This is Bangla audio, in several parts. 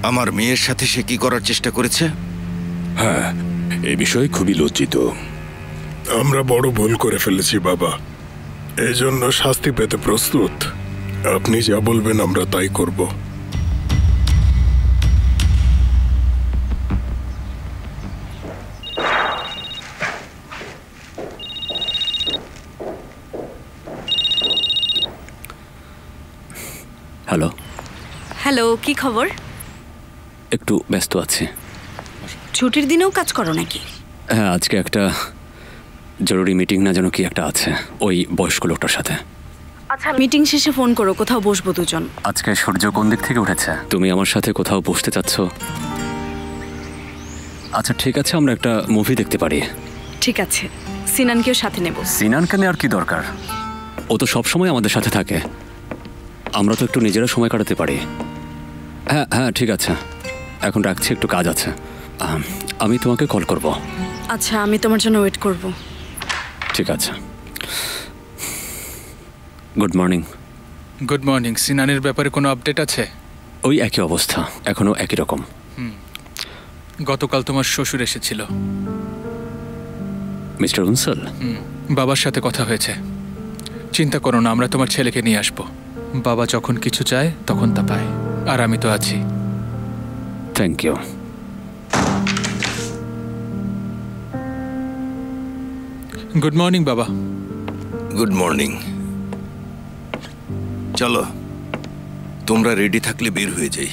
আমার মেয়ের সাথে সে কি করার চেষ্টা করেছে? হ্যাঁ, এই বিষয়ে খুবই লজ্জিত। আমরা বড় ভুল করে ফেলেছি বাবা, এজন্য শাস্তি পেতে প্রস্তুত। আপনি যা বলবেন আমরা তাই করব। হ্যালো। হ্যালো, কি খবর? একটু ব্যস্ত আছি। ছুটির দিনেও কাজ করো নাকি? হ্যাঁ, আজকে একটা জরুরি মিটিং না যেন কি একটা আছে ওই বয়স্ক লোকটার সাথে। আচ্ছা, মিটিং শেষে ফোন করো, কোথাও বসবো দুজন। আজকে সূর্য কোন দিক থেকে উঠেছে? তুমি আমার সাথে কোথাও বসতে চাচ্ছ? আচ্ছা ঠিক আছে, আমরা একটা মুভি দেখতে পারি। ঠিক আছে, সিনানকেও সাথে নেব। সিনানকে নেওয়ার কি দরকার? ও তো সবসময় আমাদের সাথে থাকে। আমরা তো একটু নিজেরা সময় কাটাতে পারি। হ্যাঁ হ্যাঁ ঠিক আছে, এখন রাখছি, একটু কাজ আছে। আমি তোমাকে কল করব। আচ্ছা, আমি তোমার জন্য ওয়েট করব। ঠিক আছে। Good morning. Good morning. সিনানের ব্যাপারে কোনো আপডেট আছে? ওই একই অবস্থা, এখনো একই রকম। গতকাল তোমার শ্বশুর এসেছিল। মিস্টার উনসাল? বাবার সাথে কথা হয়েছে। চিন্তা করো না, আমরা তোমার ছেলেকে নিয়ে আসবো। বাবা যখন কিছু চায় তখন তা পায়, আর আমি তো আছি। Thank you. গুড মর্নিং বাবা। Good morning. চলো, তোমরা রেডি থাকলে বের হয়ে যাই।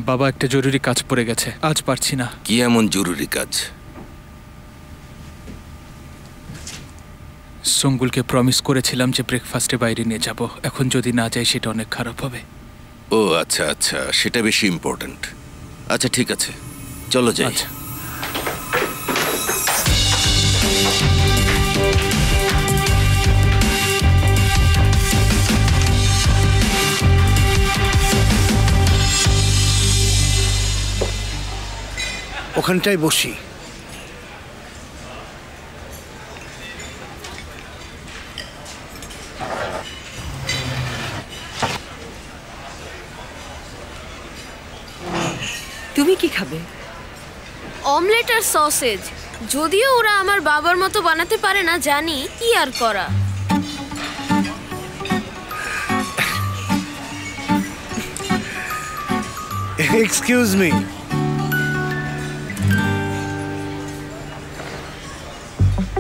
বাবা, একটা জরুরি কাজ পড়ে গেছে, আজ পারছি না। কি এমন জরুরি কাজ? সঙ্গুলকে প্রমিস করেছিলাম যে ব্রেকফাস্টে বাইরে নিয়ে যাব। এখন যদি না যাই সেটা অনেক খারাপ হবে। ও আচ্ছা আচ্ছা, সেটা বেশি ইম্পর্ট্যান্ট। আচ্ছা ঠিক আছে, চলো যাই। আচ্ছা। ওখানটায় বসি। তুমি কি খাবে? অমলেট আর সসেজ। যদিও ওরা আমার বাবার মতো বানাতে পারে না, জানি, কি আর করা। Excuse me.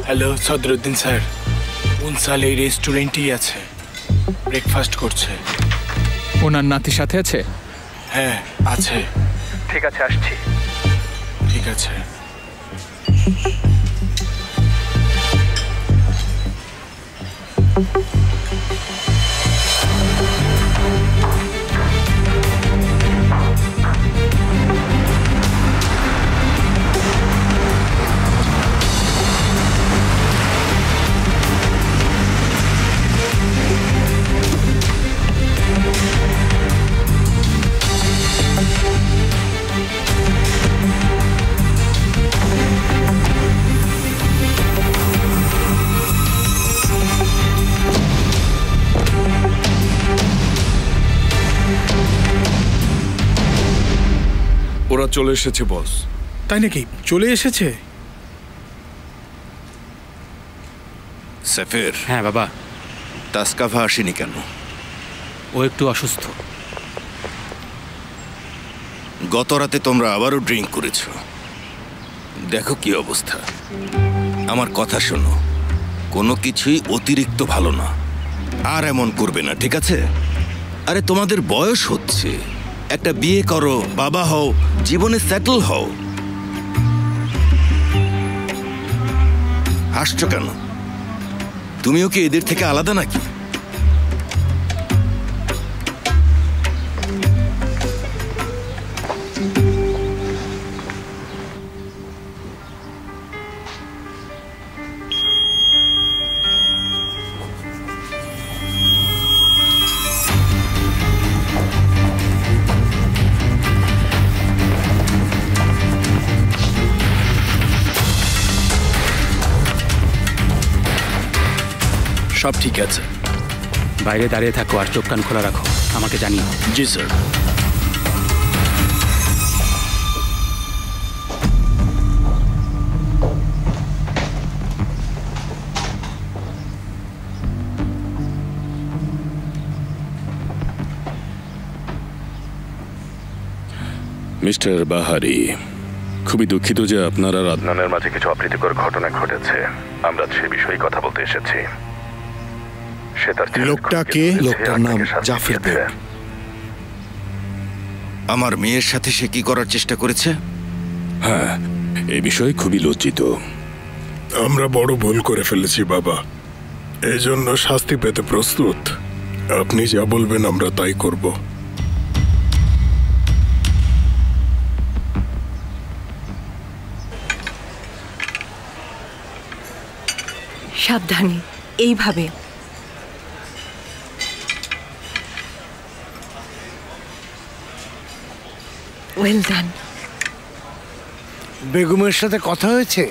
Hello Sadruddin sir, Unsal এই রেস্টুরেন্টেই আছে, ব্রেকফাস্ট করছে। ওনার নাতি সাথে আছে? হ্যাঁ আছে। ঠিক আছে, আসছি। ঠিক আছে। ওরা চলে এসেছে বস। তাই নাকি? চলে এসেছে? সেফের। হ্যাঁ বাবা। তাসকাফা আসেনি কেন? ও একটু অসুস্থ। গত রাতে তোমরা আবারও ড্রিঙ্ক করেছ। দেখো কি অবস্থা। আমার কথা শোনো, কোনো কিছুই অতিরিক্ত ভালো না, আর এমন করবে না, ঠিক আছে? আরে তোমাদের বয়স হচ্ছে, একটা বিয়ে করো, বাবা হও, জীবনে সেটেল হও। হাসছো কেন? তুমিও কি এদের থেকে আলাদা নাকি? সব ঠিক আছে। বাইরে দাঁড়িয়ে থাকো আর চোখ কান খোলা রাখো, আমাকে জানিও। জি স্যার। মিস্টার বাহারি, খুবই দুঃখিত যে আপনার আর আদনানের মাঝে কিছু অপ্রীতিকর ঘটনা ঘটেছে। আমরা সে বিষয়ে কথা বলতে এসেছি। সে তার লোকটা কে? লোকটার নাম জাফর বেগ। আমার মেয়ের সাথে সে কি করার চেষ্টা করেছে? হ্যাঁ, এই বিষয়ে খুবই লজ্জিত। আমরা বড় ভুল করে ফেলেছি বাবা, এজন্য শাস্তি পেতে প্রস্তুত। আপনি যা বলবেন আমরা তাই করব। সাবধানে, এইভাবে। Well done. বেগমের সাথে কথা হয়েছে?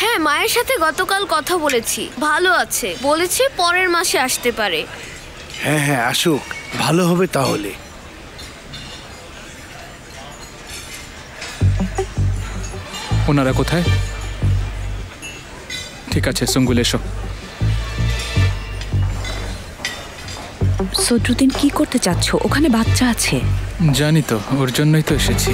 হ্যাঁ, মায়ের সাথে গতকাল কথা বলেছি, ভালো আছে, বলেছে পরের মাসে আসতে পারে। হ্যাঁ হ্যাঁ, আসুক, ভালো হবে তাহলে। ওনারা কোথায়? ঠিক আছে, সুঙ্গুল এসো। সদরুদ্দিন, কি করতে চাচ্ছ? ওখানে বাচ্চা আছে। জানি তো, ওর জন্যই তো এসেছি।